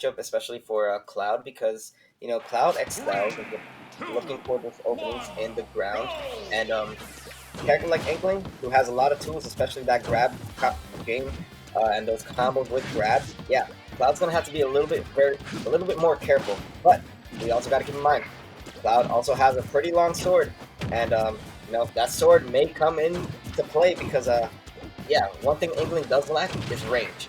matchup, especially for Cloud, because Cloud excels in just looking for those openings in the ground, and a character like Inkling, who has a lot of tools, especially that game and those combos with grabs. Yeah, Cloud's gonna have to be a little bit more careful. But we also got to keep in mind, Cloud also has a pretty long sword, and that sword may come into play because yeah, one thing Inkling does lack is range.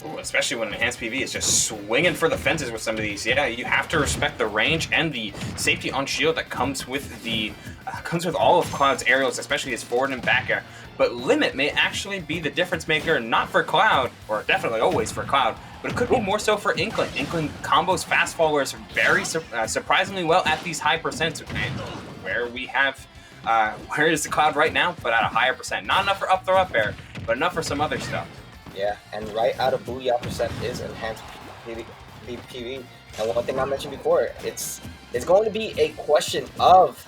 Ooh, especially when Enhanced PV is just swinging for the fences with some of these. Yeah, you have to respect the range and the safety on shield that comes with all of Cloud's aerials, especially his forward and back air. But Limit may actually be the difference maker, not for Cloud, or definitely always for Cloud, but it could be more so for Inkling. Inkling combos fast followers very surprisingly well at these high percents, where we have where is the Cloud right now, but at a higher percent. Not enough for up throw up air, but enough for some other stuff. Yeah, and right out of Booyah percent is enhanced PV. And one thing I mentioned before, it's going to be a question of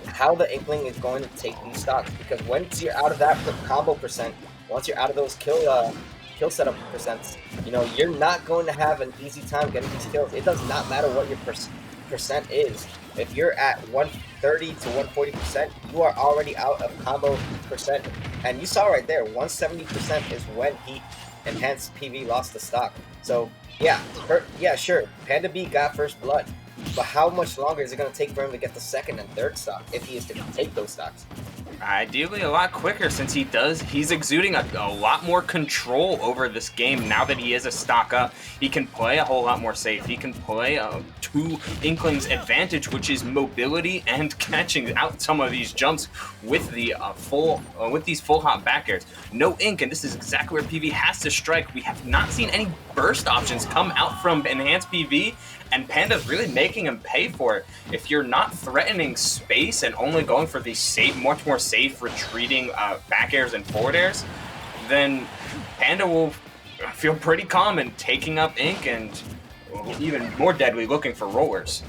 how the Inkling is going to take these stocks, because once you're out of that combo percent, once you're out of those kill setup percents, you're not going to have an easy time getting these kills. It does not matter what your percent is. If you're at 130 to 140%, you are already out of combo percent. And you saw right there, 170% is when he enhanced PV lost the stock. So yeah, sure, Panda B got first blood, but how much longer is it going to take for him to get the second and third stock if he is to take those stocks? Ideally a lot quicker, since he's exuding a lot more control over this game now that he is a stock up. He can play a whole lot more safe. He can play to Inkling's advantage, which is mobility and catching out some of these jumps with the these full hop back airs. No ink, and this is exactly where PV has to strike. We have not seen any burst options come out from Enhanced PV, and Panda's really making him pay for it. If you're not threatening space and only going for these much more safe retreating back airs and forward airs, then Panda will feel pretty calm in taking up ink and even more deadly looking for rollers.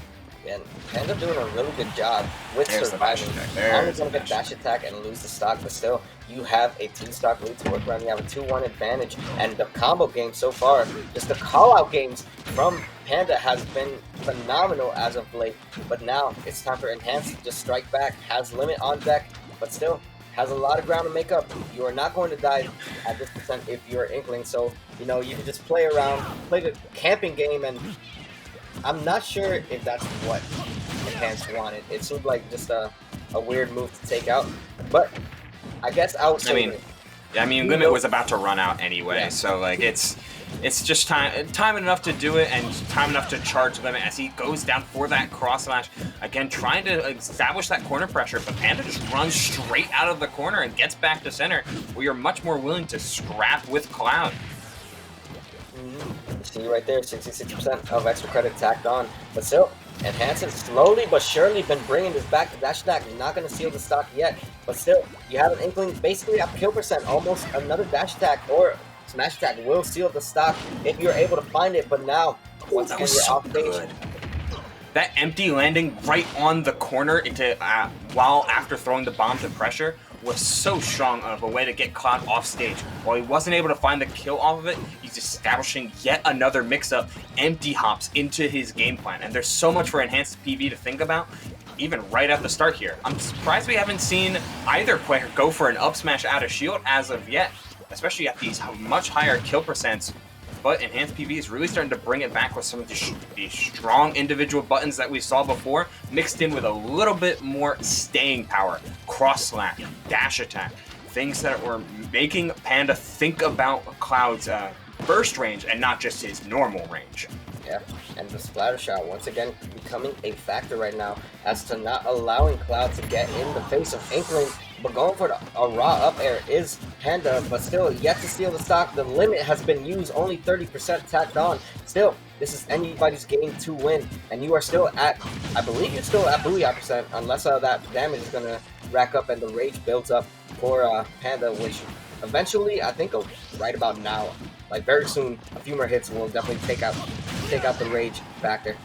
And Panda doing a really good job with surviving. Only going to get dash attack and lose the stock, but still, you have a 2-stock lead to work around. You have a 2-1 advantage, and the combo game so far, just the call-out games from Panda has been phenomenal as of late. But now it's time for Enhanced to just strike back. Has Limit on deck, but still has a lot of ground to make up. You are not going to die at this percent if you're Inkling, so you can just play around, play the camping game, and I'm not sure if that's what Enhanced wanted. It seemed like just a weird move to take out, but I guess I would say... I mean, Limit was about to run out anyway, so like it's just time enough to do it, and time enough to charge Limit as he goes down for that cross slash. Again, trying to establish that corner pressure, but Panda just runs straight out of the corner and gets back to center, where you're much more willing to scrap with Cloud. You see right there, 66% of extra credit tacked on, but still, Enhanced has slowly but surely been bringing this back to dash attack. Not going to seal the stock yet, but still, you have an Inkling basically at kill percent. Almost another dash attack or smash attack will seal the stock if you're able to find it, but now, once again, you're off stage. That empty landing right on the corner into while after throwing the bomb to pressure was so strong of a way to get Cloud off stage. While he wasn't able to find the kill off of it, he's establishing yet another mix-up, empty hops into his game plan. And there's so much for Enhanced PV to think about, even right at the start here. I'm surprised we haven't seen either player go for an up smash out of shield as of yet, especially at these much higher kill percents. But Enhanced PV is really starting to bring it back with some of these strong individual buttons that we saw before, mixed in with a little bit more staying power, cross slash, dash attack, things that were making Panda think about Cloud's burst range and not just his normal range. Yeah, and the splatter shot once again becoming a factor right now as to not allowing Cloud to get in the face of Inkling, but going for a raw up air is Panda, but still yet to steal the stock. The Limit has been used, only 30% tacked on. Still, this is anybody's game to win, and you are still at, I believe you're still at Booyah percent, unless that damage is going to rack up and the rage builds up for Panda, which eventually, I think right about now, like very soon, a few more hits will definitely take out the rage factor.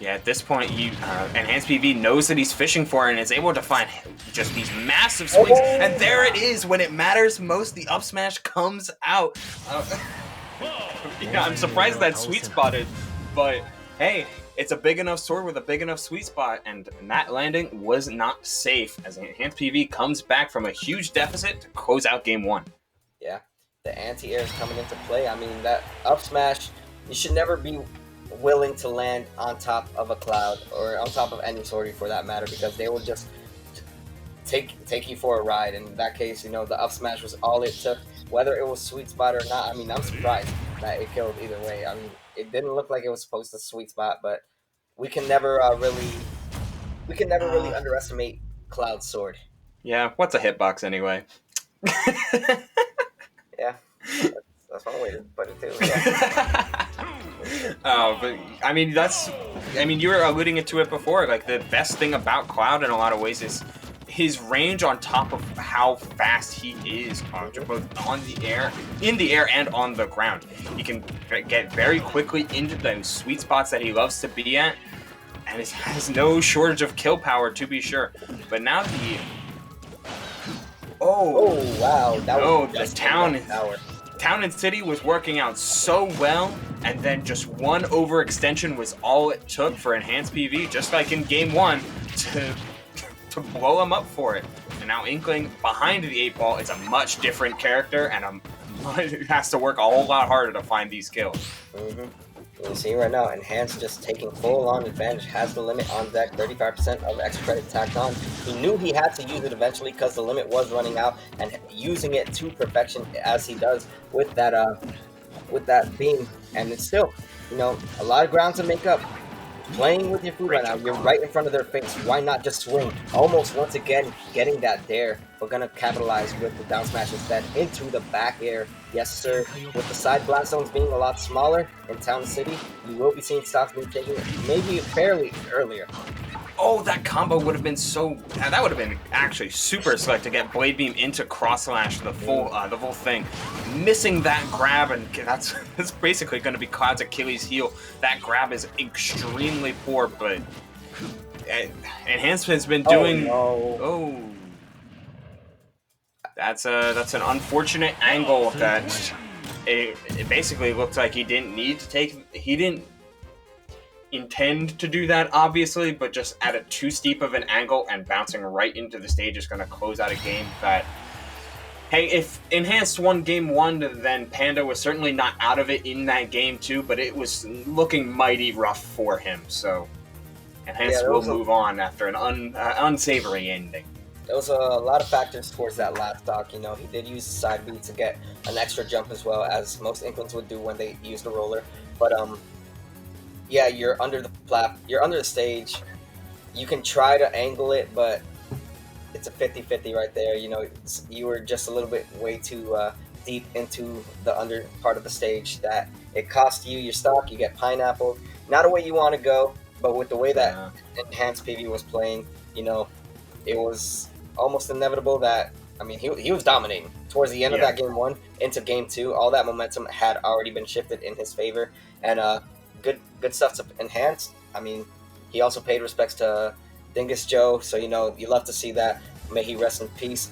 Yeah, at this point, Enhanced PV knows that he's fishing for it and is able to find just these massive swings. And there it is, when it matters most, the up smash comes out. Yeah, I'm surprised that sweet spotted, but hey, it's a big enough sword with a big enough sweet spot, and that landing was not safe as Enhanced PV comes back from a huge deficit to close out game 1. Yeah, the anti-air is coming into play. I mean, that up smash, you should never be willing to land on top of a cloud or on top of any sortie for that matter, because they will just take you for a ride. And in that case, you know, the up smash was all it took, whether it was sweet spot or not. I mean, I'm surprised that it killed either way. I mean, it didn't look like it was supposed to sweet spot, but we can never really underestimate Cloud's sword. Yeah, what's a hitbox anyway? Yeah, that's one way to put it too. Yeah. But I mean, you were alluding to it before. Like, the best thing about Cloud in a lot of ways is his range, on top of how fast he is, both on the air, in the air, and on the ground. He can get very quickly into those sweet spots that he loves to be at, and it has no shortage of kill power, to be sure. But now oh wow, that was the Town and City was working out so well, and then just one overextension was all it took for Enhanced PV, just like in game 1, to blow him up for it. And now Inkling, behind the 8 ball, is a much different character, and has to work a whole lot harder to find these kills. You see right now, Enhanced just taking full-on advantage, has the limit on deck, 35% of extra credit tacked on. He knew he had to use it eventually because the limit was running out, and using it to perfection as he does with that beam. And it's still, you know, a lot of ground to make up. Playing with your food right now, you're right in front of their face. Why not just swing? Almost once again getting that dare, but gonna capitalize with the down smash instead into the back air. Yes, sir. With the side blast zones being a lot smaller in Town City, you will be seeing stocks being taken maybe fairly earlier. Oh, that combo would have been that would have been actually super slick to get Blade Beam into cross slash the full thing. Missing that grab, and that's basically going to be Cloud's Achilles heel. That grab is extremely poor, but Enhanced's been doing. Oh, that's an unfortunate angle that it basically looked like he didn't need to take. He didn't intend to do that, obviously, but just at a too steep of an angle and bouncing right into the stage is going to close out a game that, hey, if Enhanced won game 1, then Panda was certainly not out of it in that game 2, but it was looking mighty rough for him, so Enhanced will move on after an unsavory ending. There was a lot of factors towards that last stock. You know, he did use the side B to get an extra jump as well, as most Inklings would do when they use the roller, but yeah, you're under the stage. You can try to angle it, but it's a 50-50 right there. You know, you were just a little bit way too deep into the under part of the stage that it cost you your stock. You get pineapple. Not a way you want to go, but with the way that Enhanced PV was playing, you know, it was almost inevitable that, I mean, he was dominating. Towards the end of that game 1 into game 2, all that momentum had already been shifted in his favor, and good stuff to Enhance. I mean, he also paid respects to Dingus Joe, so, you know, you love to see that. May he rest in peace.